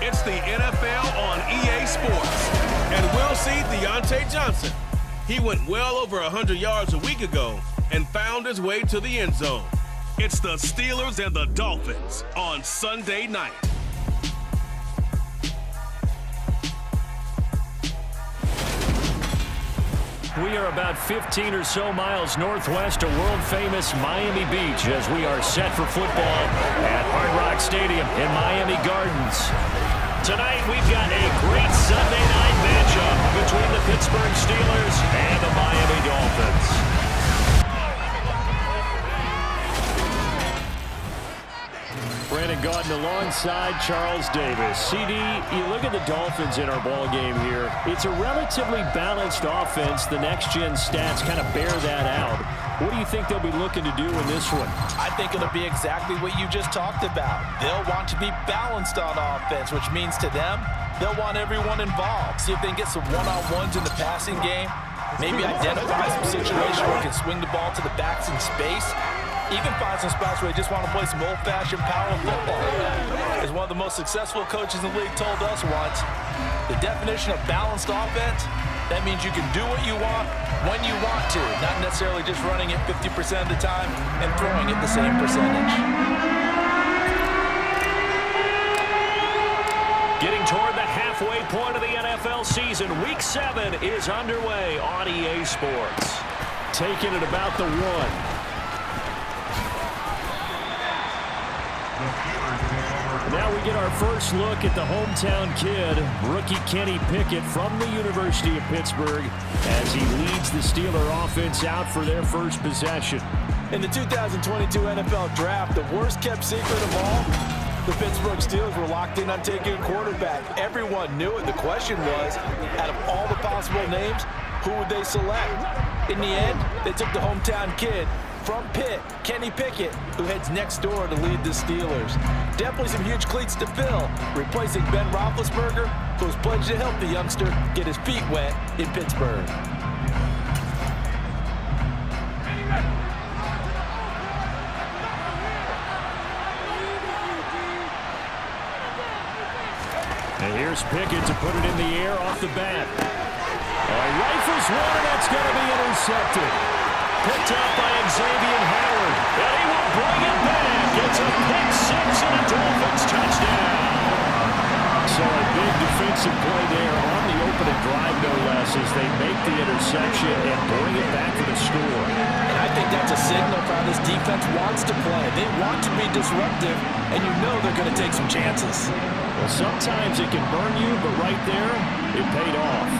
It's the NFL on EA Sports, and we'll see Deontay Johnson. He went well over 100 yards a week ago and found his way to the end zone. It's the Steelers and the Dolphins on Sunday night. We are about 15 or so miles northwest of world-famous Miami Beach as we are set for football at Hard Rock Stadium in Miami Gardens. Tonight, we've got a great Sunday night matchup between the Pittsburgh Steelers and the Miami Dolphins. Brandon Gaudin alongside Charles Davis. CD, you look at the Dolphins in our ball game here. It's a relatively balanced offense. The next-gen stats kind of bear that out. What do you think they'll be looking to do in this one? I think it'll be exactly what you just talked about. They'll want to be balanced on offense, which means to them, they'll want everyone involved. See if they can get some one-on-ones in the passing game. Maybe identify some situations where they can swing the ball to the backs in space. Even find some spots where they just want to play some old-fashioned power football. As one of the most successful coaches in the league told us once, the definition of balanced offense, that means you can do what you want when you want to, not necessarily just running it 50% of the time and throwing it the same percentage. Getting toward the halfway point of the NFL season, Week 7 is underway on EA Sports. Taking it about the 1. Now we get our first look at the hometown kid, rookie Kenny Pickett from the University of Pittsburgh, as he leads the Steeler offense out for their first possession. In the 2022 NFL Draft, the worst-kept secret of all, the Pittsburgh Steelers were locked in on taking a quarterback. Everyone knew it. The question was, out of all the possible names, who would they select? In the end, they took the hometown kid from Pitt, Kenny Pickett, who heads next door to lead the Steelers. Definitely some huge cleats to fill, replacing Ben Roethlisberger, who was pledged to help the youngster get his feet wet in Pittsburgh. And here's Pickett to put it in the air off the bat. Rifles one, and that's going to be intercepted. Picked up by Xavier Howard, and he will bring it back. It's a pick six and a Dolphins touchdown. So a big defensive play there on the opening drive, no less, as they make the interception and bring it back for the score. And I think that's a signal for how this defense wants to play. They want to be disruptive, and you know they're going to take some chances. Well, sometimes it can burn you, but right there, it paid off.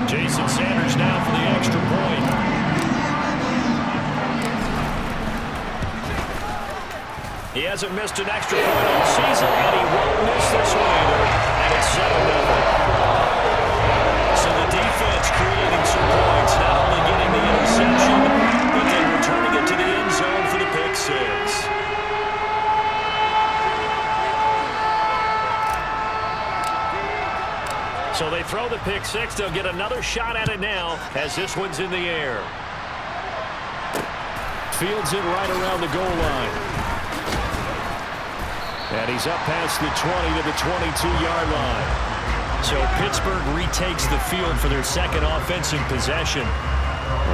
Jason Sanders now for the extra point. He hasn't missed an extra point all season, and he won't miss this one either. And it's 7-0. So the defense creating some points, not only getting the interception, but then returning it to the end zone for the pick six. So they throw the pick six. They'll get another shot at it now as this one's in the air. Fields it right around the goal line. And he's up past the 20 to the 22-yard line. So Pittsburgh retakes the field for their second offensive possession.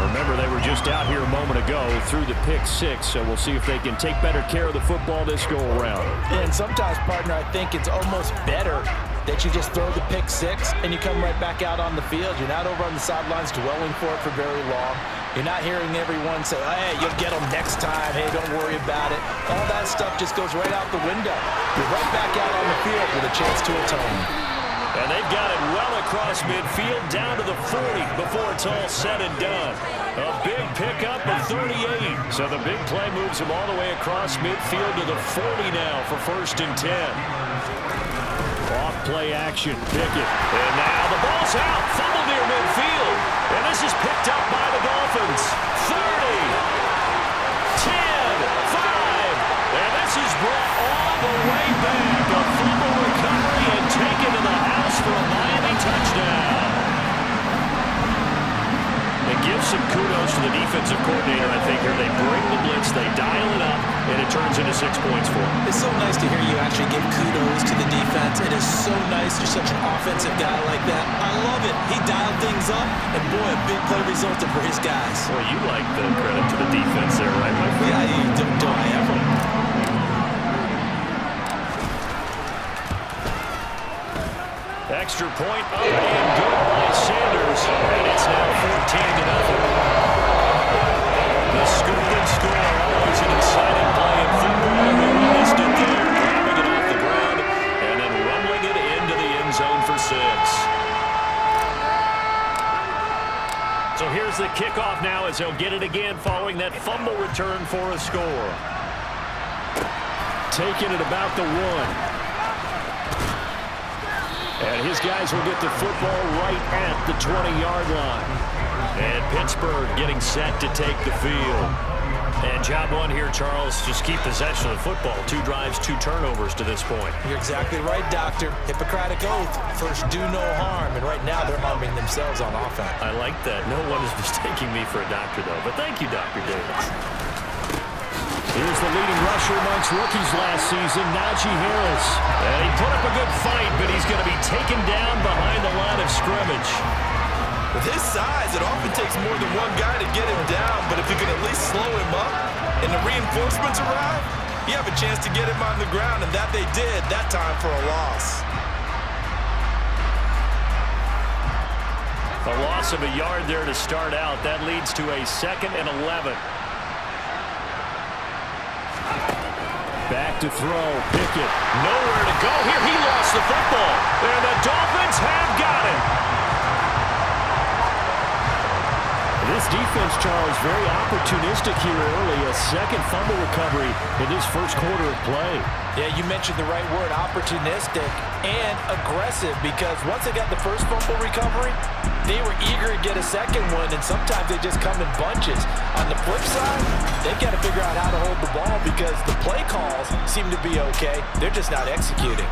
Remember, they were just out here a moment ago through the pick six, so we'll see if they can take better care of the football this go-around. Yeah, and sometimes, partner, I think it's almost better that you just throw the pick six and you come right back out on the field. You're not over on the sidelines dwelling for it for very long. You're not hearing everyone say, hey, you'll get them next time. Hey, don't worry about it. All that stuff just goes right out the window. You're right back out on the field with a chance to atone. And they've got it well across midfield down to the 40 before it's all said and done. A big pickup of 38. So the big play moves them all the way across midfield to the 40 now for 1st and 10. Off play action, Pickett. And now the ball's out, fumbled near midfield. And this is picked up by the Dolphins. 30, 10, 5. And this is brought all the way back. A fumble recovery and taken to the house for a Miami touchdown. It gives some kudos to the defensive coordinator, I think, here. They bring the blitz, they dial it up, and it turns into 6 points for them. It's so nice to hear you actually give kudos to the defense. It is so nice. You're such an offensive guy like that. I love it. He dialed things up, and boy, a big play resulted for his guys. Well, you like the credit to the defense there, right, my friend? Yeah, do I ever? Extra point up and good by Sanders, and it's now 14-0. The scoop and score, always an exciting play in football. We missed it there, grabbing it off the ground and then rumbling it into the end zone for 6. So here's the kickoff now as they'll get it again following that fumble return for a score. Taking it about the 1. And his guys will get the football right at the 20-yard line. And Pittsburgh getting set to take the field. And job one here, Charles, just keep possession of the football. 2 drives, 2 turnovers to this point. You're exactly right, Doctor. Hippocratic oath. First, do no harm. And right now, they're harming themselves on offense. I like that. No one is mistaking me for a doctor, though. But thank you, Dr. Davis. Here's the leading rusher amongst rookies last season, Najee Harris. And he put up a good fight, but he's going to be taken down behind the line of scrimmage. With his size, it often takes more than one guy to get him down, but if you can at least slow him up and the reinforcements arrive, you have a chance to get him on the ground, and that they did that time for a loss. A loss of a yard there to start out. That leads to a 2nd and 11. Back to throw. Pickett. Nowhere to go here. He lost the football. And the Dolphins have got it. This defense, Charles, very opportunistic here early. A 2nd fumble recovery in this first quarter of play. Yeah, you mentioned the right word, opportunistic and aggressive, because once they got the first fumble recovery, they were eager to get a second one, and sometimes they just come in bunches. On the flip side, they've got to figure out how to hold the ball because the play calls seem to be okay. They're just not executing.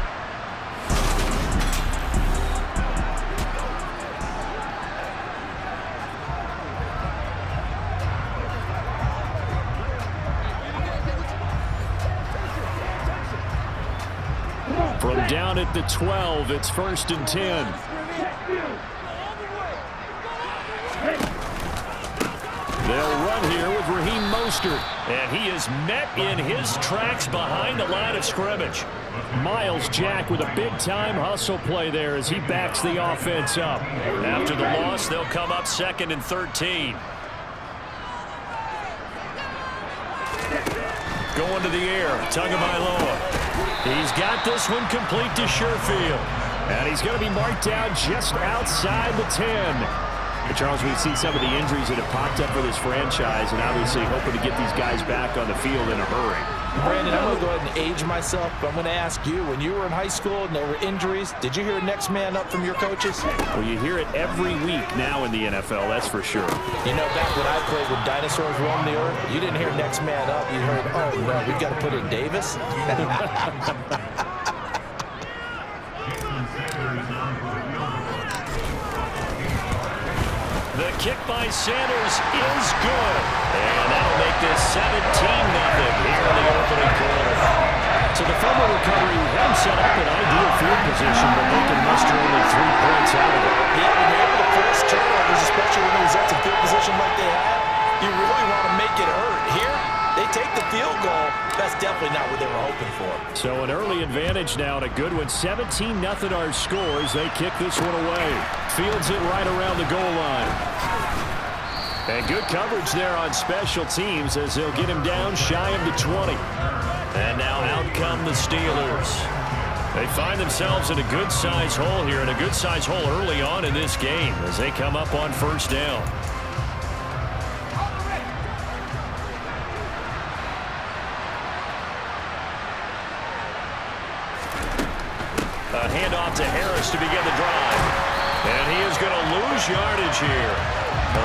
From down at the 12, it's 1st and 10. They'll run here with Raheem Mostert. And he is met in his tracks behind the line of scrimmage. Miles Jack with a big-time hustle play there as he backs the offense up. After the loss, they'll come up 2nd and 13. Going to the air, Tagovailoa. He's got this one complete to Sherfield. And he's going to be marked down just outside the 10. But Charles, we've seen some of the injuries that have popped up for this franchise, and obviously hoping to get these guys back on the field in a hurry. Brandon, I'm going to go ahead and age myself, but I'm going to ask you, when you were in high school and there were injuries, did you hear next man up from your coaches? Well, you hear it every week now in the NFL, that's for sure. You know, back when I played when dinosaurs roamed the earth, you didn't hear next man up. You heard, oh, no, we got to put in Davis. The kick by Sanders is good. And that'll make this 17-0 here in the opening quarter. So the fumble recovery had set up an ideal field position, but they can muster only 3 points out of it. Yeah, when you're able to force turnovers, especially when the results in field position like they had, you really want to make it hurt. Here, they take the field goal. That's definitely not what they were hoping for. So an early advantage now and a good one. 17-0 our score as they kick this one away. Fields it right around the goal line. And good coverage there on special teams as they'll get him down shy of the 20. And now out come the Steelers. They find themselves in a good-sized hole here, and a good-sized hole early on in this game as they come up on 1st down. A handoff to Harris to begin the drive. And he is going to lose yardage here.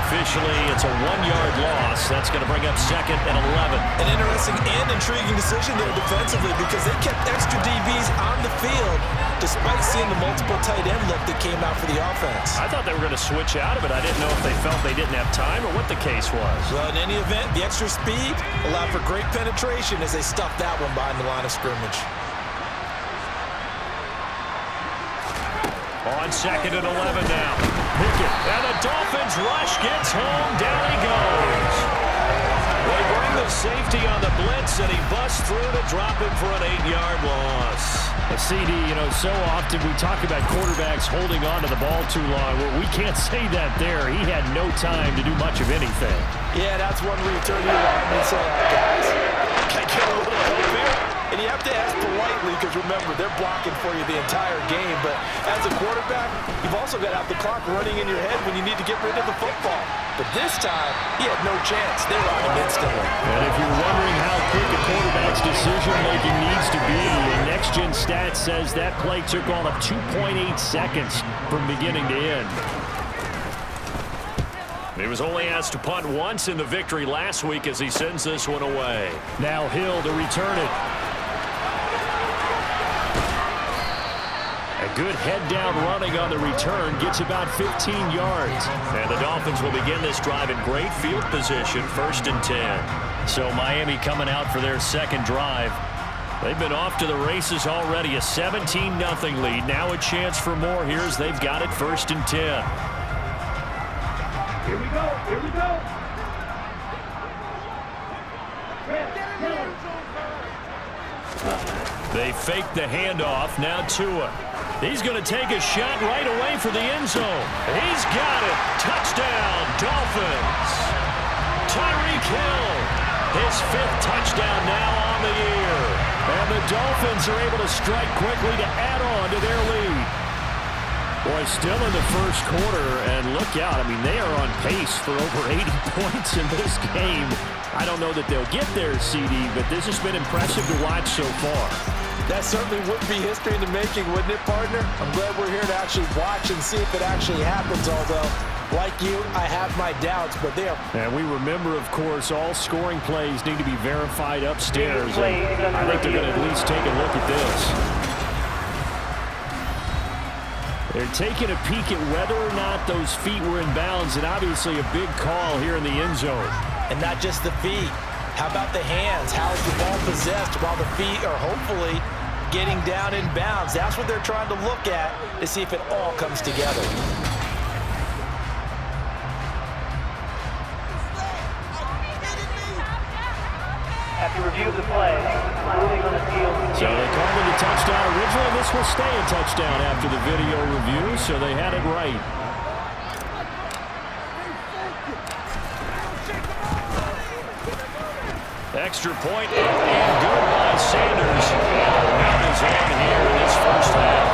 Officially, it's a 1-yard loss. That's going to bring up 2nd and 11. An interesting and intriguing decision there defensively because they kept extra DBs on the field despite seeing the multiple tight end look that came out for the offense. I thought they were going to switch out of it. I didn't know if they felt they didn't have time or what the case was. Well, in any event, the extra speed allowed for great penetration as they stuffed that one behind the line of scrimmage. On 2nd and 11 now. Pickett, and the Dolphins rush, gets home, down he goes. They bring the safety on the blitz, and he busts through to drop him for an 8-yard loss. A CD, so often we talk about quarterbacks holding on to the ball too long. Well, we can't say that there. He had no time to do much of anything. Yeah, that's one where you turn to your line and say, guys, can I get a little help here? And you have to ask politely because, remember, they're blocking for you the entire game. But as a quarterback, you've also got to have the clock running in your head when you need to get rid of the football. But this time, he had no chance. They were on him instantly. And if you're wondering how quick a quarterback's decision-making needs to be, Next Gen Stats says that play took all of 2.8 seconds from beginning to end. He was only asked to punt once in the victory last week as he sends this one away. Now Hill to return it. A good head-down running on the return gets about 15 yards. And the Dolphins will begin this drive in great field position, 1st and 10. So Miami coming out for their second drive. They've been off to the races already, a 17-0 lead. Now a chance for more here as they've got it 1st and 10. Here we go, here we go. They fake the handoff, now Tua. He's going to take a shot right away for the end zone. He's got it. Touchdown, Dolphins. Tyreek Hill, his 5th touchdown now on the year. And the Dolphins are able to strike quickly to add on to their lead. Boy, still in the first quarter, and look out. I mean, they are on pace for over 80 points in this game. I don't know that they'll get there, CD, but this has been impressive to watch so far. That certainly would be history in the making, wouldn't it, partner? I'm glad we're here to actually watch and see if it actually happens, although, like you, I have my doubts, but they are. And we remember, of course, all scoring plays need to be verified upstairs. And I think they're going to at least take a look at this. They're taking a peek at whether or not those feet were in bounds, and obviously a big call here in the end zone. And not just the feet. How about the hands? How's the ball possessed while the feet are hopefully getting down in bounds? That's what they're trying to look at to see if it all comes together. After review of the play, moving on the field. So they called it a touchdown originally. This will stay a touchdown after the video review, so they had it right. Extra point and good by Sanders. And the round is on here in this first half.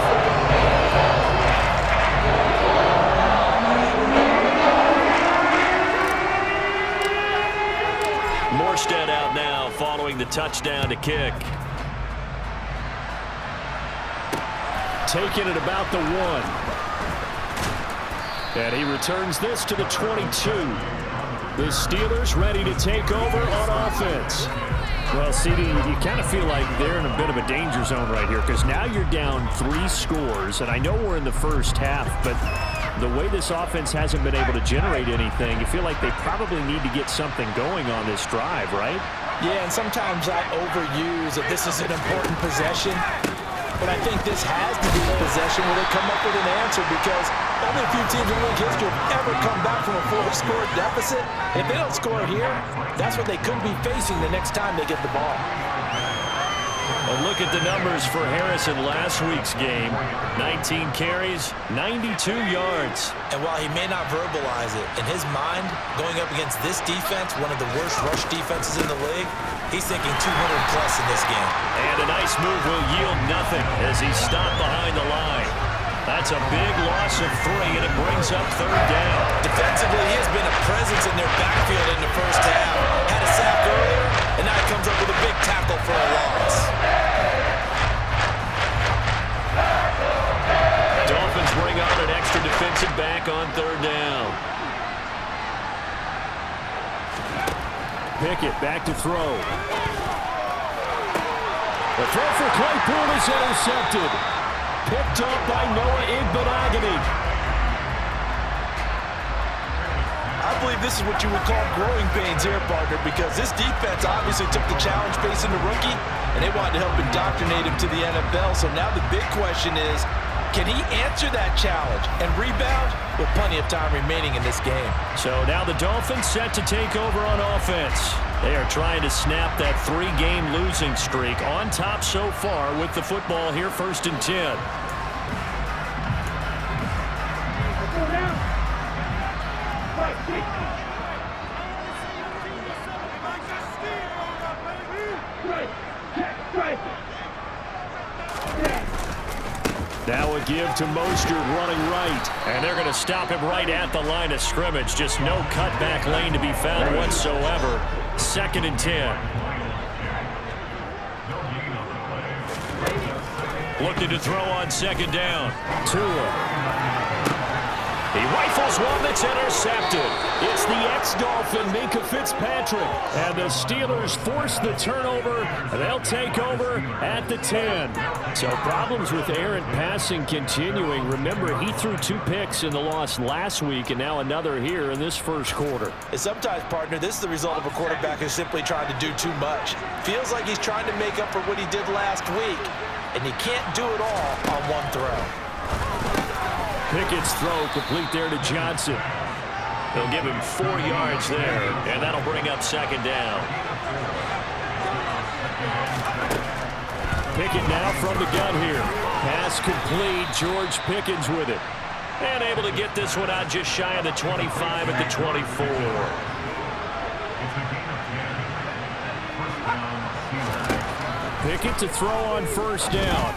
Morstead out now following the touchdown to kick. Taking it about the 1. And he returns this to the 22. The Steelers ready to take over on offense. Well, CD, you kind of feel like they're in a bit of a danger zone right here because now you're down 3 scores, and I know we're in the first half, but the way this offense hasn't been able to generate anything, you feel like they probably need to get something going on this drive, right? Yeah, and sometimes I overuse that this is an important possession. But I think this has to be a possession where they come up with an answer because only a few teams in league history have ever come back from a 4-score deficit. And if they don't score here, that's what they could be facing the next time they get the ball. And look at the numbers for Harris in last week's game. 19 carries, 92 yards. And while he may not verbalize it, in his mind, going up against this defense, one of the worst rush defenses in the league, he's thinking 200 plus in this game. And a nice move will yield nothing as he's stopped behind the line. That's a big loss of 3, and it brings up 3rd down. Defensively, he has been a presence in their backfield in the first half. Had a sack earlier, and now he comes up with a big tackle for a loss. Dolphins bring on an extra defensive back on 3rd down. Pickett back to throw. The throw for Claypool is intercepted. Picked up by Noah Igbenogany. I believe this is what you would call growing pains here, partner, because this defense obviously took the challenge facing the rookie, and they wanted to help indoctrinate him to the NFL. So now the big question is, can he answer that challenge and rebound with plenty of time remaining in this game? So now the Dolphins set to take over on offense. They are trying to snap that 3-game losing streak. On top so far with the football here, 1st and 10. Now a give to Mostert running right. And they're going to stop him right at the line of scrimmage. Just no cutback lane to be found whatsoever. 2nd and 10. Looking to throw on 2nd down. Tua. He rifles one that's intercepted. It's the ex-Dolphin, Minkah Fitzpatrick. And the Steelers force the turnover. They'll take over at the 10. So problems with errant passing continuing. Remember, he threw 2 picks in the loss last week, and now another here in this first quarter. And sometimes, partner, this is the result of a quarterback who's simply trying to do too much. Feels like he's trying to make up for what he did last week, and he can't do it all on one throw. Pickett's throw complete there to Johnson. They'll give him 4 yards there, and that'll bring up 2nd down. Pickett now from the gun here. Pass complete. George Pickens with it. And able to get this one out just shy of the 25 at the 24. Pickett to throw on 1st down.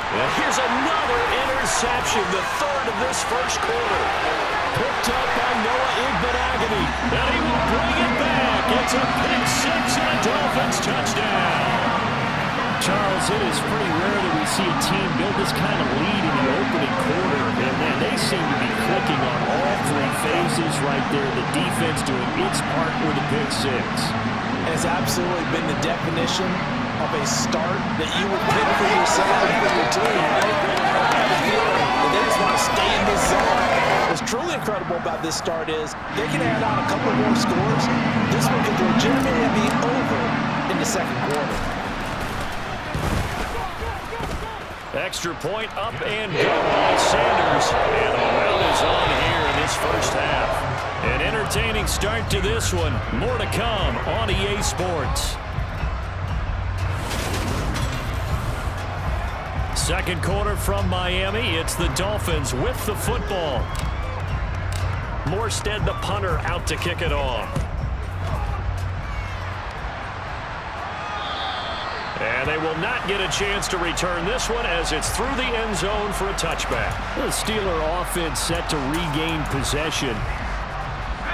And here's another interception, the 3rd of this first quarter. Picked up by Noah Igbenogany. And he will bring it back. It's a pick 6 and a Dolphins touchdown. Charles, it is pretty rare that we see a team build this kind of lead in the opening quarter. And man, they seem to be clicking on all 3 phases right there. The defense doing its part with a pick 6. Has absolutely been the definition of a start that you would pick for yourself and for your team, right? And they just want to stay in this zone. What's truly incredible about this start is they can add on a couple more scores. This one could legitimately be over in the 2nd quarter. Extra point up and go by Sanders. And the run is on here in this first half. An entertaining start to this one. More to come on EA Sports. 2nd quarter from Miami. It's the Dolphins with the football. Morstead, the punter, out to kick it off. And they will not get a chance to return this one as it's through the end zone for a touchback. The Steeler offense set to regain possession.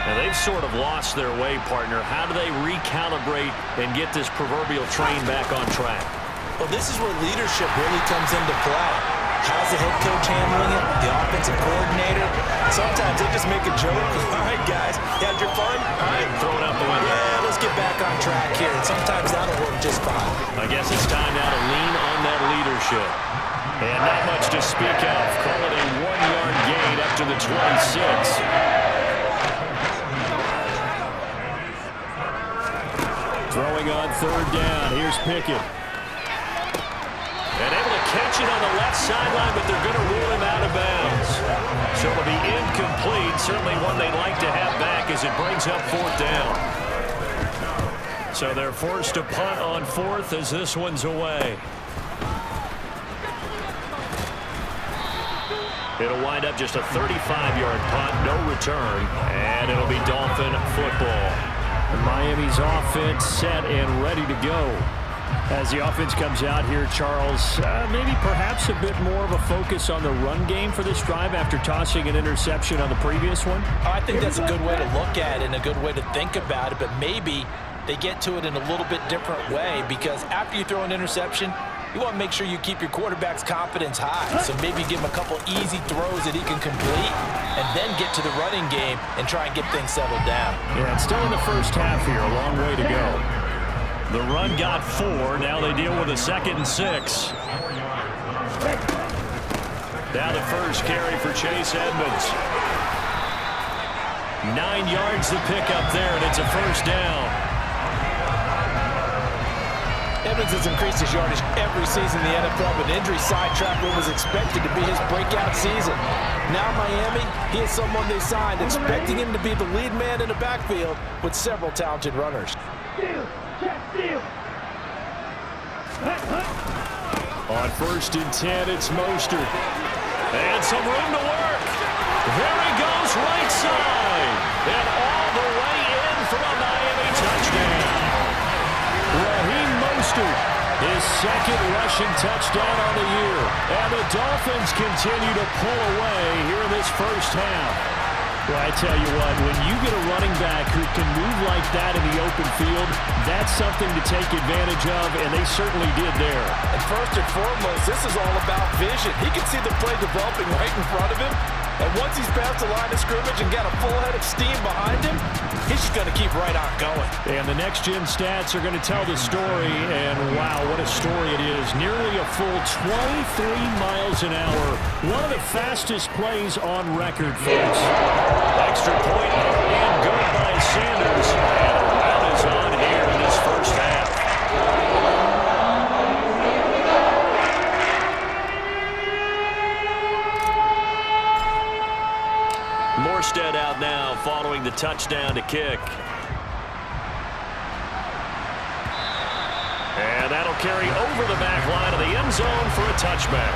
Now they've sort of lost their way, partner. How do they recalibrate and get this proverbial train back on track? Well, this is where leadership really comes into play. How's the head coach handling it? The offensive coordinator? Sometimes they just make a joke. All right, guys, you had your fun? All right, throw it out the window. Yeah, let's get back on track here. And sometimes that'll work just fine. I guess it's time now to lean on that leadership. And not much to speak of. Call it a 1-yard gain up to the 26. Throwing on 3rd down. Here's Pickett. And able to catch it on the left sideline, but they're going to rule him out of bounds. So it'll be incomplete. Certainly one they'd like to have back as it brings up 4th down. So they're forced to punt on 4th as this one's away. It'll wind up just a 35-yard punt, no return, and it'll be Dolphin football. Miami's offense set and ready to go. As the offense comes out here, Charles, maybe perhaps a bit more of a focus on the run game for this drive after tossing an interception on the previous one? I think that's a good way to look at it and a good way to think about it, but maybe they get to it in a little bit different way because after you throw an interception, you want to make sure you keep your quarterback's confidence high. So maybe give him a couple easy throws that he can complete and then get to the running game and try and get things settled down. Yeah, it's still in the first half here, a long way to go. The run got 4. Now they deal with a 2nd and 6. Now the first carry for Chase Edmonds. 9 yards to pick up there, and it's a first down. Edmonds has increased his yardage every season in the NFL, but injury sidetracked what was expected to be his breakout season. Now Miami, he is someone they signed, expecting him to be the lead man in the backfield with several talented runners. On 1st and 10, it's Mostert. And some room to work. There he goes, right side. And all the way in for a Miami touchdown. Raheem Mostert, his second rushing touchdown on the year. And the Dolphins continue to pull away here in this first half. Well, I tell you what, when you get a running back who can move like that in the open field, that's something to take advantage of, and they certainly did there. And first and foremost, this is all about vision. He can see the play developing right in front of him, and once he's past the line of scrimmage and got a full head of steam behind him, he's just going to keep right on going. And the next-gen stats are going to tell the story, and wow, what a story it is. Nearly a full 23 miles an hour. One of the fastest plays on record, folks. Extra point and good by Sanders. And a run is on here in this first half. Morstead out now following the touchdown to kick. And that'll carry over the back line of the end zone for a touchback.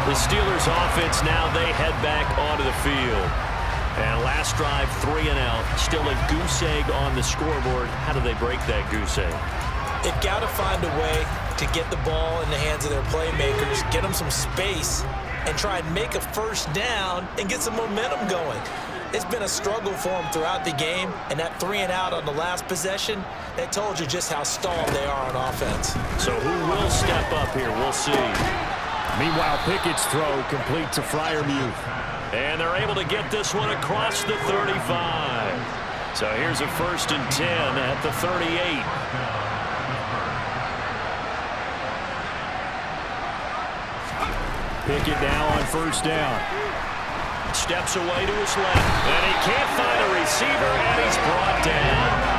The Steelers offense now, they head back onto the field. And last drive, 3 and out. Still a goose egg on the scoreboard. How do they break that goose egg? They've got to find a way to get the ball in the hands of their playmakers, get them some space, and try and make a first down and get some momentum going. It's been a struggle for them throughout the game, and that 3 and out on the last possession, that told you just how stalled they are on offense. So who will step up here? We'll see. Meanwhile, Pickett's throw complete to Freiermuth. And they're able to get this one across the 35. So here's a 1st and 10 at the 38. Pickett now on 1st down. Steps away to his left. And he can't find a receiver, and he's brought down.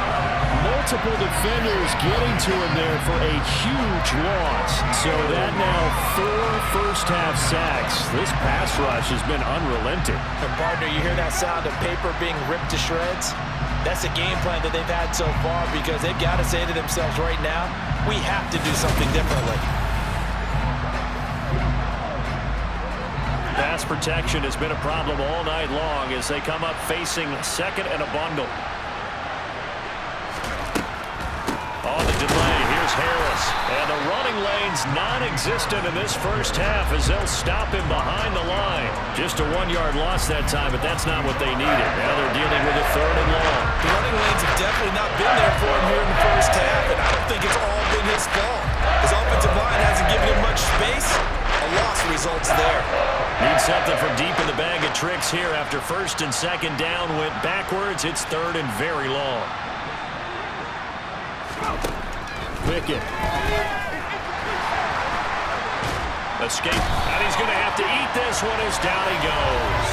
Multiple defenders getting to him there for a huge loss. So that now 4 first-half sacks. This pass rush has been unrelenting. And partner, you hear that sound of paper being ripped to shreds? That's a game plan that they've had so far, because they've got to say to themselves right now, we have to do something differently. Pass protection has been a problem all night long as they come up facing second and a bundle. On the delay, here's Harris. And the running lane's non-existent in this first half as they'll stop him behind the line. Just a 1-yard loss that time, but that's not what they needed. Now they're dealing with a 3rd and long. The running lanes have definitely not been there for him here in the first half, and I don't think it's all been his fault. His offensive line hasn't given him much space. A loss results there. Need something from deep in the bag of tricks here after 1st and 2nd down went backwards. It's 3rd and very long. Pickett. Escape. And he's going to have to eat this one as down he goes.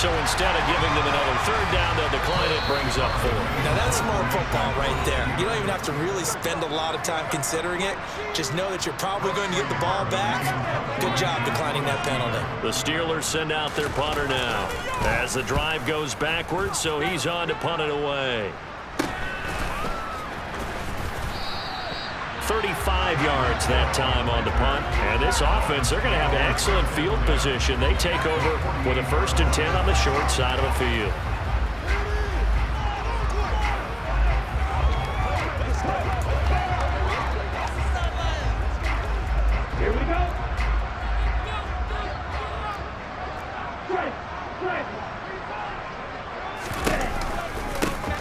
So instead of giving them another 3rd down, they'll decline it, brings up 4. Now that's smart football right there. You don't even have to really spend a lot of time considering it. Just know that you're probably going to get the ball back. Good job declining that penalty. The Steelers send out their punter now as the drive goes backwards, so he's on to punt it away. 35 yards that time on the punt. And this offense, they're going to have excellent field position. They take over with a 1st and 10 on the short side of the field. Here we go.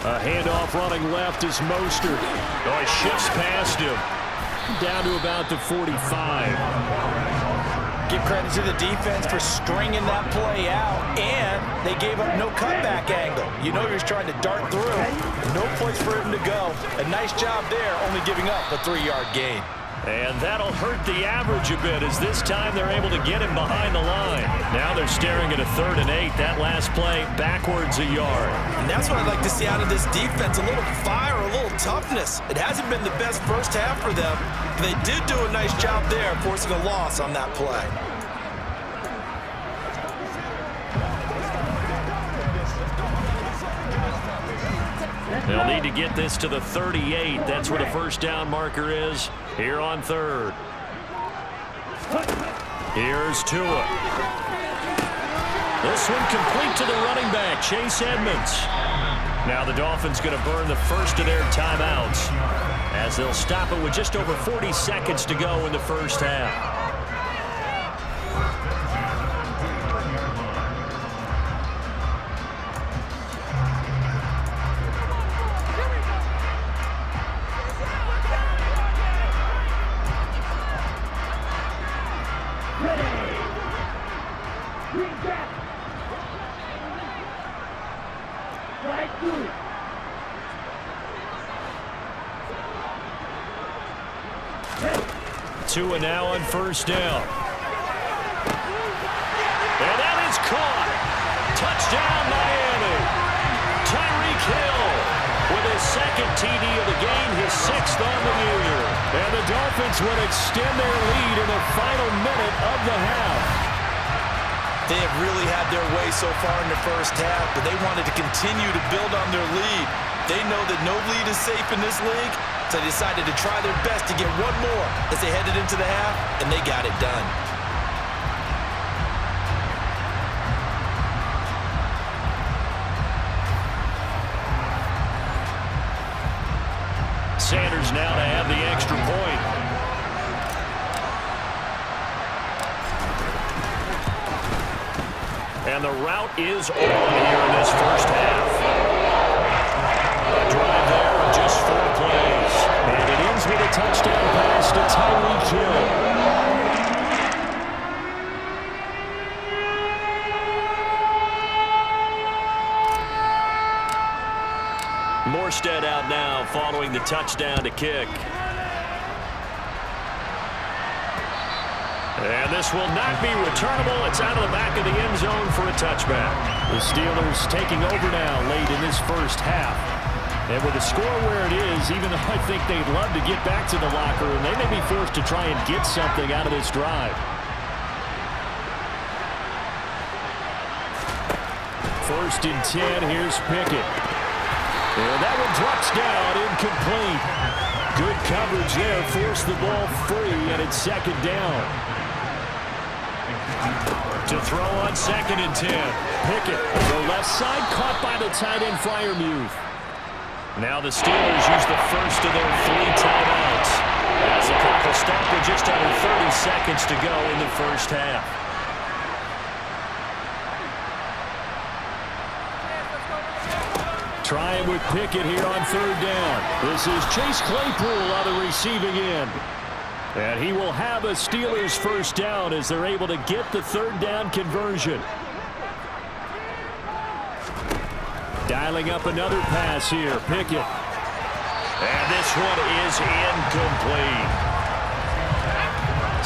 A handoff running left is Mostert. Oh, he shifts past him. Down to about the 45. Give credit to the defense for stringing that play out, and they gave up no cutback angle. You know you're trying to dart through. No place for him to go. A nice job there, only giving up a 3-yard gain. And that'll hurt the average a bit as this time they're able to get him behind the line. Now they're staring at a 3rd and 8. That last play backwards a yard. And that's what I'd like to see out of this defense, a little fire, a little toughness. It hasn't been the best first half for them. But they did do a nice job there, forcing a loss on that play. They'll need to get this to the 38. That's where the first down marker is here on 3rd. Here's Tua. This one complete to the running back, Chase Edmonds. Now the Dolphins going to burn the first of their timeouts as they'll stop it with just over 40 seconds to go in the first half. Tua now on first down. And that is caught. Touchdown, Miami. Tyreek Hill with his 2nd TD of the game, his 6th on the year. And the Dolphins will extend their lead in the final minute of the half. They have really had their way so far in the first half, but they wanted to continue to build on their lead. They know that no lead is safe in this league, so they decided to try their best to get one more as they headed into the half, and they got it done. Sanders now to have the extra point. And the route is on here in this first half. A drive there of just 4 plays. And it ends with a touchdown pass to Tyreek Hill. Morstead out now following the touchdown to kick. And this will not be returnable. It's out of the back of the end zone for a touchback. The Steelers taking over now late in this first half. And with the score where it is, even though I think they'd love to get back to the locker room, they may be forced to try and get something out of this drive. 1st and 10, here's Pickett. And that one drops down, incomplete. Good coverage there, forced the ball free, and it's 2nd down. To throw on 2nd and 10. Pickett, the left side, caught by the tight end Freiermuth. Now the Steelers use the first of their 3 timeouts as the clock will stop with just under 30 seconds to go in the first half. Trying with Pickett here on 3rd down. This is Chase Claypool on the receiving end. And he will have a Steelers first down as they're able to get the 3rd down conversion. Dialing up another pass here, Pickett. And this one is incomplete.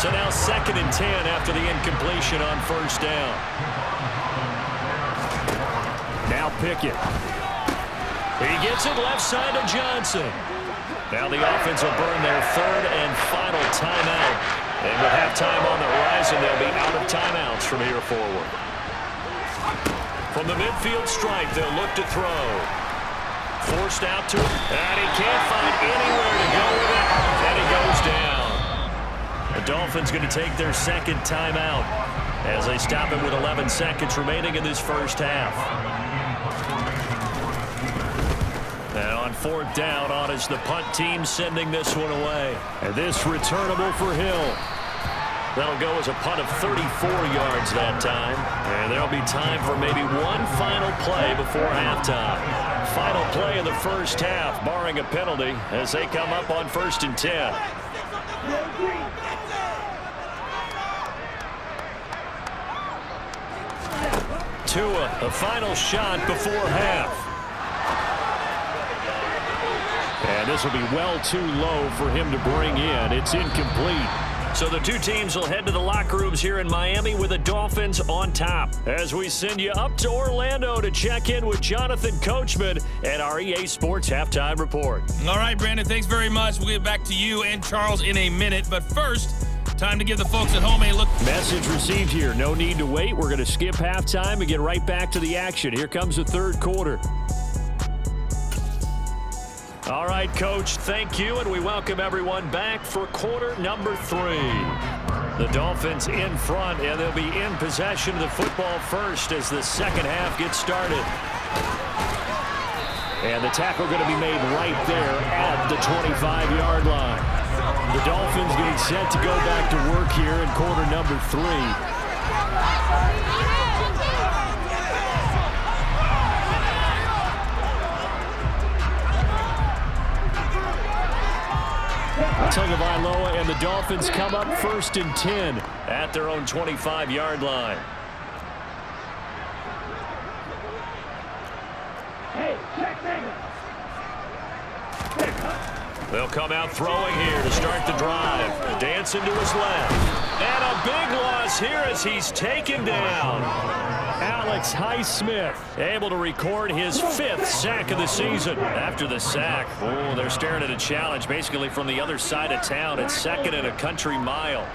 So now 2nd and 10 after the incompletion on first down. Now Pickett. He gets it left side to Johnson. Now the offense will burn their 3rd and final timeout. And with halftime on the horizon, they'll be out of timeouts from here forward. From the midfield stripe, they'll look to throw. Forced out to him, and he can't find anywhere to go with it, and he goes down. The Dolphins going to take their 2nd timeout as they stop it with 11 seconds remaining in this first half. And on 4th down, on is the punt team sending this one away. And this returnable for Hill. That'll go as a punt of 34 yards that time. And there'll be time for maybe one final play before halftime. Final play of the first half, barring a penalty, as they come up on 1st and 10. Tua, the final shot before half. And this will be well too low for him to bring in. It's incomplete. So the two teams will head to the locker rooms here in Miami with the Dolphins on top. As we send you up to Orlando to check in with Jonathan Coachman and our EA Sports Halftime Report. All right, Brandon, thanks very much. We'll get back to you and Charles in a minute. But first, time to give the folks at home a look. Message received here. No need to wait. We're going to skip halftime and get right back to the action. Here comes the third quarter. All right, Coach, thank you, and we welcome everyone back for quarter number 3. The Dolphins in front, and they'll be in possession of the football first as the second half gets started. And the tackle going to be made right there at the 25-yard line. The Dolphins getting set to go back to work here in quarter number 3. Tagovailoa and the Dolphins come up 1st and 10 at their own 25-yard line. They'll come out throwing here to start the drive. Dancing to his left. And a big loss here as he's taken down. Alex Highsmith able to record his 5th sack of the season. After the sack, oh, they're staring at a challenge basically from the other side of town. It's 2nd and a country mile.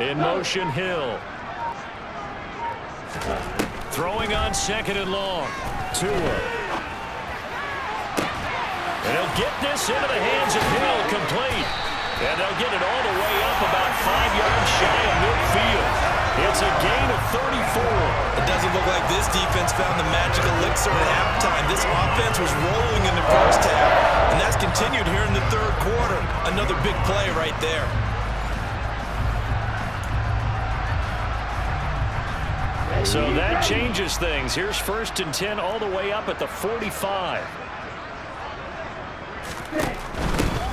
In motion, Hill. Throwing on 2nd and long. Tua. And he'll get this into the hands of Hill, complete. And they'll get it all the way up about 5 yards shy of midfield. It's a gain of 34. It doesn't look like this defense found the magic elixir at halftime. This offense was rolling in the first half, and that's continued here in the third quarter. Another big play right there. So that changes things. Here's 1st and 10 all the way up at the 45.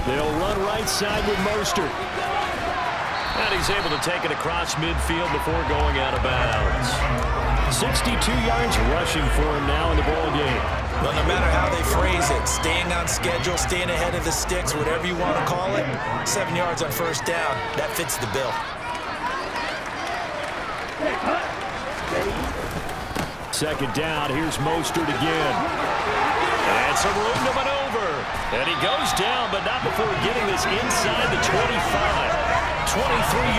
They'll run right side with Mostert. And he's able to take it across midfield before going out of bounds. 62 yards rushing for him now in the ball game. Well, no matter how they phrase it, staying on schedule, staying ahead of the sticks, whatever you want to call it, 7 yards on 1st down, that fits the bill. 2nd down, here's Mostert again. And some room to maneuver. And he goes down, but not before getting this inside the 25. 23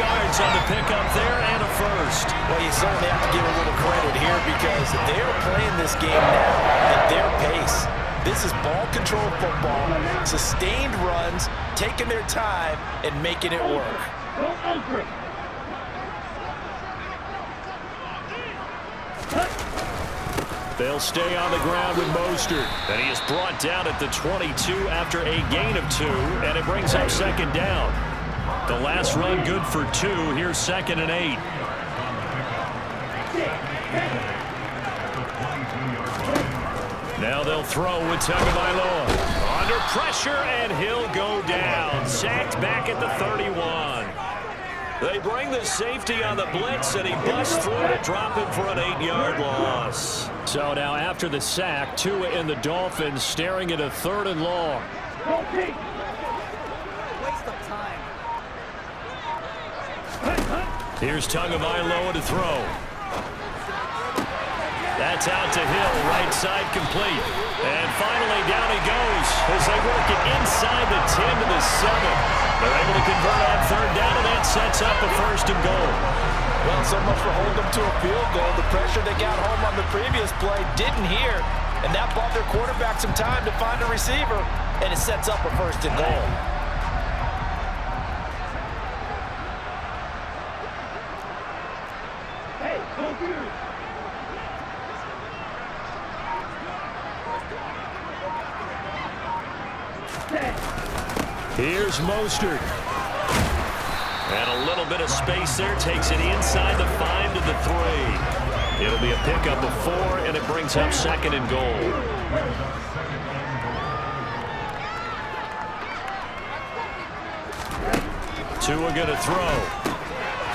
yards on the pickup there and a first. Well, you certainly have to give a little credit here because they're playing this game now at their pace. This is ball control football, sustained runs, taking their time, and making it work. They'll stay on the ground with Mostert. And he is brought down at the 22 after a gain of 2, and it brings up 2nd down. The last run good for 2. Here's 2nd and 8. Now they'll throw with Tagovailoa. Under pressure, and he'll go down. Sacked back at the 31. They bring the safety on the blitz, and he busts through to drop him for an 8-yard loss. So now after the sack, Tua and the Dolphins staring at a 3rd and long. Here's Tagovailoa to throw. That's out to Hill, right side complete. And finally down he goes as they work it inside the 10 to the 7. They're able to convert on 3rd down, and that sets up a 1st and goal. Well, so much for holding them to a field goal. The pressure they got home on the previous play didn't hear, and that bought their quarterback some time to find a receiver, and it sets up a 1st and goal. Here's Mostert. And a little bit of space there. Takes it inside the 5 to the 3. It'll be a pickup of 4, and it brings up 2nd and goal. Tua going to throw.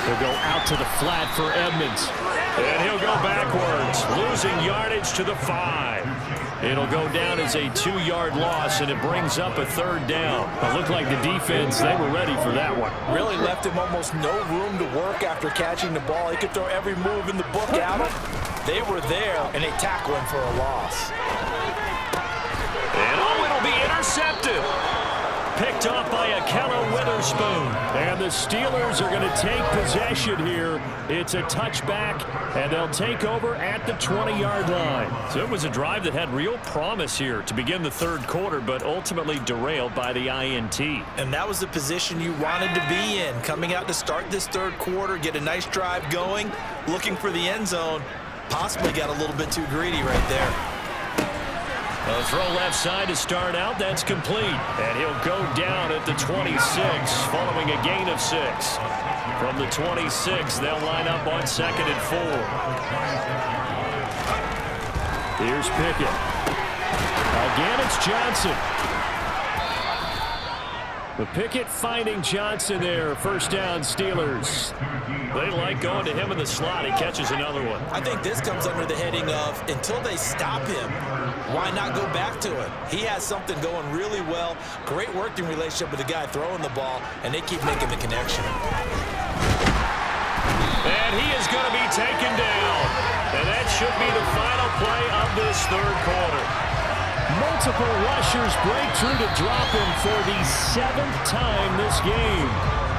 He'll go out to the flat for Edmonds. And he'll go backwards, losing yardage to the 5. It'll go down as a 2-yard loss, and it brings up a 3rd down. It looked like the defense, they were ready for that one. Really left him almost no room to work after catching the ball. He could throw every move in the book at him. They were there, and they tackle him for a loss. And it'll be intercepted. Picked off by Akella Witherspoon. And the Steelers are going to take possession here. It's a touchback, and they'll take over at the 20-yard line. So it was a drive that had real promise here to begin the 3rd quarter, but ultimately derailed by the INT. And that was the position you wanted to be in. Coming out to start this 3rd quarter, get a nice drive going, looking for the end zone. Possibly got a little bit too greedy right there. A throw left side to start out. That's complete. And he'll go down at the 26 following a gain of 6. From the 26, they'll line up on 2nd and 4. Here's Pickett. Again, it's Johnson. The Pickett finding Johnson there. 1st down, Steelers. They like going to him in the slot. He catches another one. I think this comes under the heading of until they stop him, why not go back to it? He has something going really well. Great working relationship with the guy throwing the ball, and they keep making the connection. And he is going to be taken down. And that should be the final play of this 3rd quarter. Multiple rushers break through to drop him for the 7th time this game.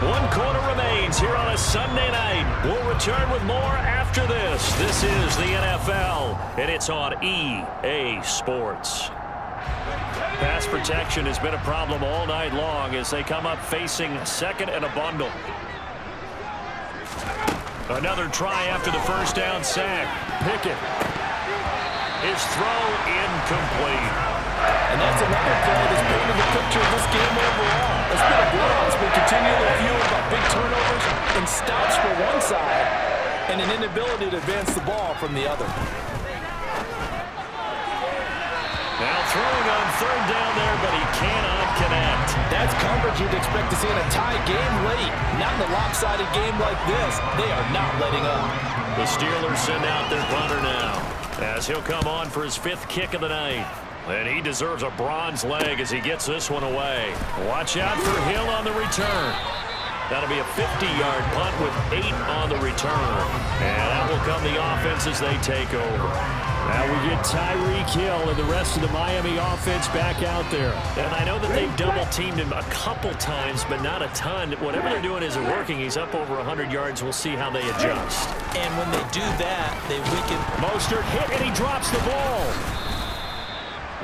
1 quarter remains here on a Sunday night. We'll return with more after this. This is the NFL, and it's on EA Sports. Pass protection has been a problem all night long as they come up facing 2nd and a bundle. Another try after the 1st down sack. Pickett. His throw incomplete. And that's another play that's painted the picture of this game overall. It's been a blowout. It's been continually fueled by big turnovers and stops for one side and an inability to advance the ball from the other. Now throwing on 3rd down there, but he cannot connect. That's coverage you'd expect to see in a tie game late. Not in a lopsided game like this. They are not letting up. The Steelers send out their punter now as he'll come on for his 5th kick of the night. And he deserves a bronze leg as he gets this one away. Watch out for Hill on the return. That'll be a 50-yard punt with 8 on the return. And that will come the offense as they take over. Now we get Tyreek Hill and the rest of the Miami offense back out there. And I know that they've double-teamed him a couple times, but not a ton. Whatever they're doing isn't working. He's up over 100 yards. We'll see how they adjust. And when they do that, they weaken. Mostert hit, and he drops the ball.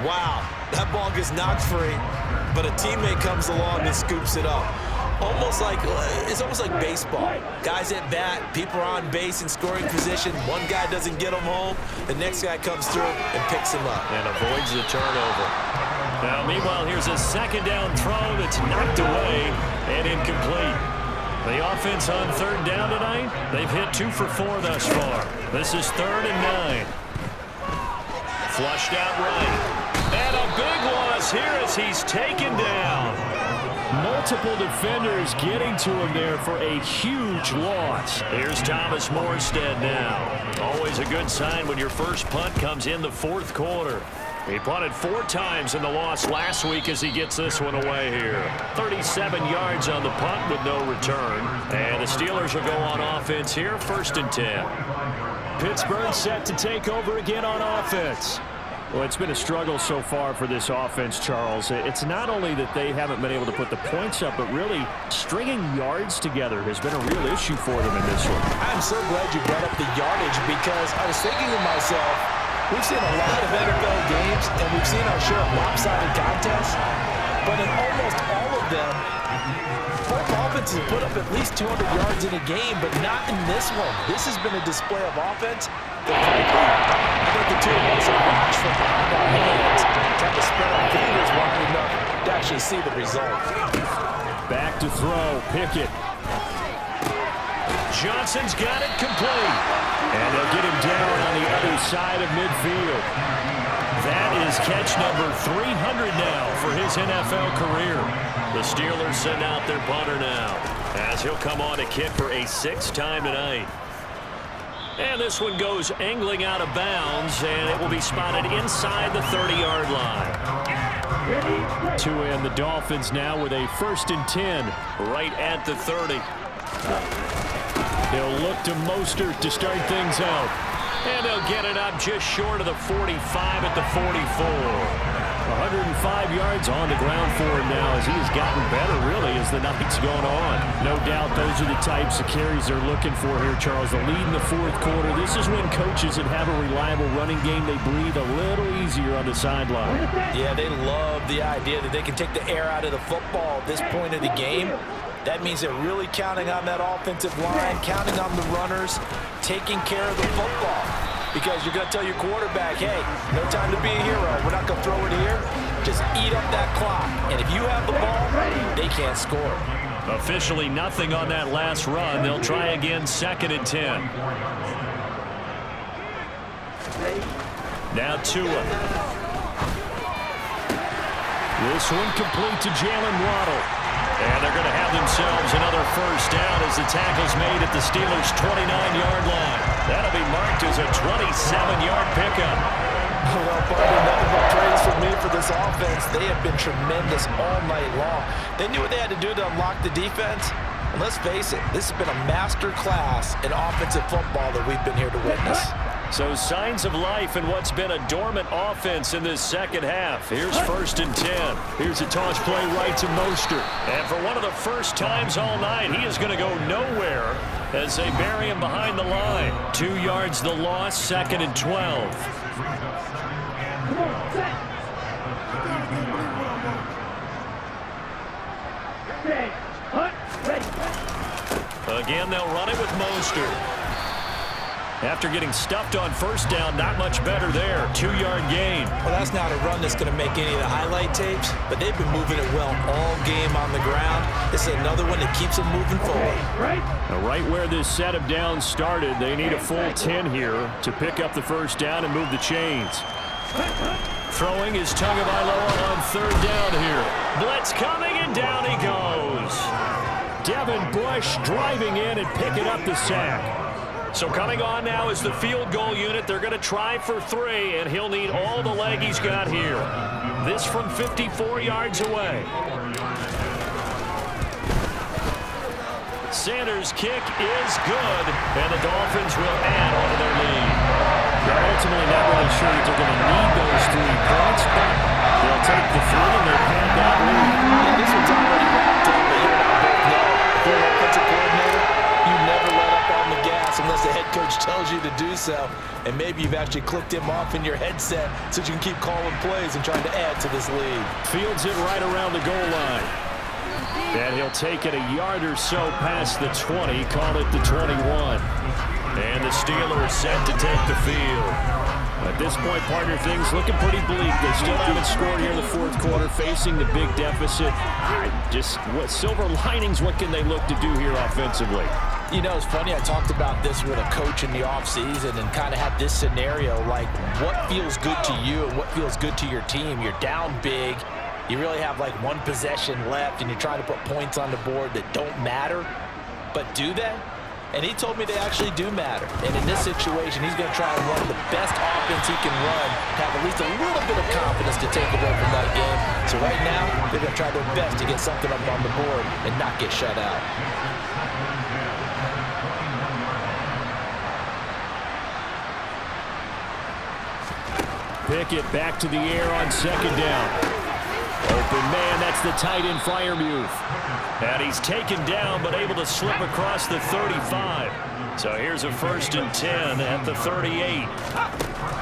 Wow, that ball gets knocked free, but a teammate comes along and scoops it up. It's almost like baseball. Guys at bat, people are on base in scoring position. One guy doesn't get him home. The next guy comes through and picks him up. And avoids the turnover. Now, meanwhile, here's a 2nd down throw that's knocked away and incomplete. The offense on 3rd down tonight, they've hit 2 for 4 thus far. This is 3rd and 9. Flushed out right. And a big loss here as he's taken down. Multiple defenders getting to him there for a huge loss. Here's Thomas Morstead now. Always a good sign when your first punt comes in the 4th quarter. He punted 4 times in the loss last week as he gets this one away here. 37 yards on the punt with no return. And the Steelers will go on offense here, 1st and 10. Pittsburgh set to take over again on offense. Well, it's been a struggle so far for this offense, Charles. It's not only that they haven't been able to put the points up, but really stringing yards together has been a real issue for them in this one. I'm so glad you brought up the yardage because I was thinking to myself, we've seen a lot of NFL games and we've seen our share of lopsided contests, but in almost all of them, both offenses put up at least 200 yards in a game, but not in this one. This has been a display of offense that, frankly, I think the two of us have watched from behind our hands, trying to spread our fingers wide enough to actually see the result. Back to throw, Pickett. Johnson's got it complete. And they'll get him down on the other side of midfield. That is catch number 300 now for his NFL career. The Steelers send out their punter now, as he'll come on to kick for a 6th time tonight. And this one goes angling out of bounds, and it will be spotted inside the 30-yard line. To end the Dolphins now with a 1st and 10 right at the 30. He'll look to Mostert to start things out. And they'll get it up just short of the 45 at the 44. 105 yards on the ground for him now as he has gotten better, really, as the night's going on. No doubt those are the types of carries they're looking for here, Charles. The lead in the 4th quarter. This is when coaches that have a reliable running game, they breathe a little easier on the sideline. Yeah, they love the idea that they can take the air out of the football at this point of the game. That means they're really counting on that offensive line, counting on the runners, taking care of the football. Because you're going to tell your quarterback, hey, no time to be a hero. We're not going to throw it here. Just eat up that clock. And if you have the ball, they can't score. Officially nothing on that last run. They'll try again, 2nd and 10. Now Tua. This one complete to Jalen Waddle. And they're going to have themselves another 1st down as the tackle's made at the Steelers' 29-yard line. That'll be marked as a 27-yard pickup. Well, Bobby, nothing but praise for me for this offense. They have been tremendous all night long. They knew what they had to do to unlock the defense. And let's face it, this has been a master class in offensive football that we've been here to witness. So signs of life in what's been a dormant offense in this 2nd half. Here's 1st and 10. Here's a toss play right to Mostert. And for one of the first times all night, he is going to go nowhere as they bury him behind the line. 2 yards the loss, 2nd and 12. Again, they'll run it with Mostert. After getting stuffed on 1st down, not much better there. 2-yard gain. Well, that's not a run that's going to make any of the highlight tapes, but they've been moving it well all game on the ground. This is another one that keeps them moving forward. Now, right where this set of downs started, they need a full 10 here to pick up the 1st down and move the chains. Throwing is Tagovailoa on 3rd down here. Blitz coming, and down he goes. Devin Bush driving in and picking up the sack. So coming on now is the field goal unit. They're going to try for 3, and he'll need all the leg he's got here. This from 54 yards away. Sanders' kick is good, and the Dolphins will add on to their lead. They're ultimately not really sure that they're going to need those 3 points, but they'll take the 3 and they'll have that lead. Yeah, this one's already wrapped up, but you're not both know. If you're an offensive coordinator, you never let up on the gas unless the head coach tells you to do so. And maybe you've actually clicked him off in your headset so you can keep calling plays and trying to add to this lead. Fields it right around the goal line. And he'll take it a yard or so past the 20, call it the 21. And the Steelers set to take the field. At this point, partner, things looking pretty bleak. They still haven't scored here in the 4th quarter, facing the big deficit. What silver linings, what can they look to do here offensively? You know, it's funny, I talked about this with a coach in the offseason and kind of had this scenario, like what feels good to you and what feels good to your team. You're down big. You really have like 1 possession left, and you're trying to put points on the board that don't matter. But do they? And he told me they actually do matter. And in this situation, he's going to try and run the best offense he can run, have at least a little bit of confidence to take away from that game. So right now, they're going to try their best to get something up on the board and not get shut out. Pickett back to the air on 2nd down. Open man, that's the tight end Freiermuth. And he's taken down, but able to slip across the 35. So here's a 1st and 10 at the 38.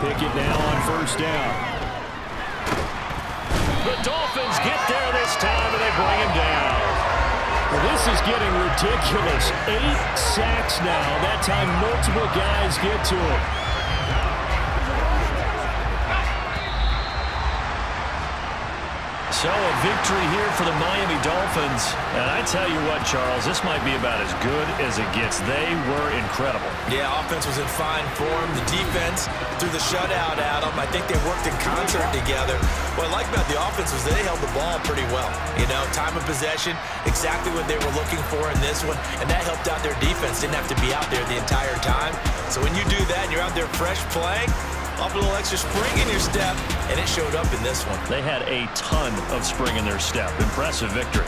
Pickett now on 1st down. The Dolphins get there this time, and they bring him down. Well, this is getting ridiculous. 8 sacks now. That time multiple guys get to him. So a victory here for the Miami Dolphins. And I tell you what, Charles, this might be about as good as it gets. They were incredible. Yeah, offense was in fine form. The defense threw the shutout at them. I think they worked in concert together. What I like about the offense was they held the ball pretty well. You know, time of possession, exactly what they were looking for in this one, and that helped out their defense. Didn't have to be out there the entire time. So when you do that and you're out there fresh playing, off a little extra spring in your step, and it showed up in this one. They had a ton of spring in their step. Impressive victory.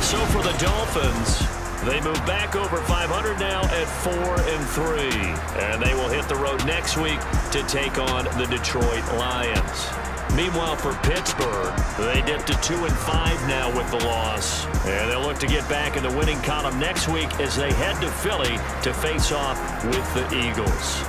So for the Dolphins, they move back over 500 now at 4-3. And they will hit the road next week to take on the Detroit Lions. Meanwhile, for Pittsburgh, they dipped to 2-5 now with the loss. And they'll look to get back in the winning column next week as they head to Philly to face off with the Eagles.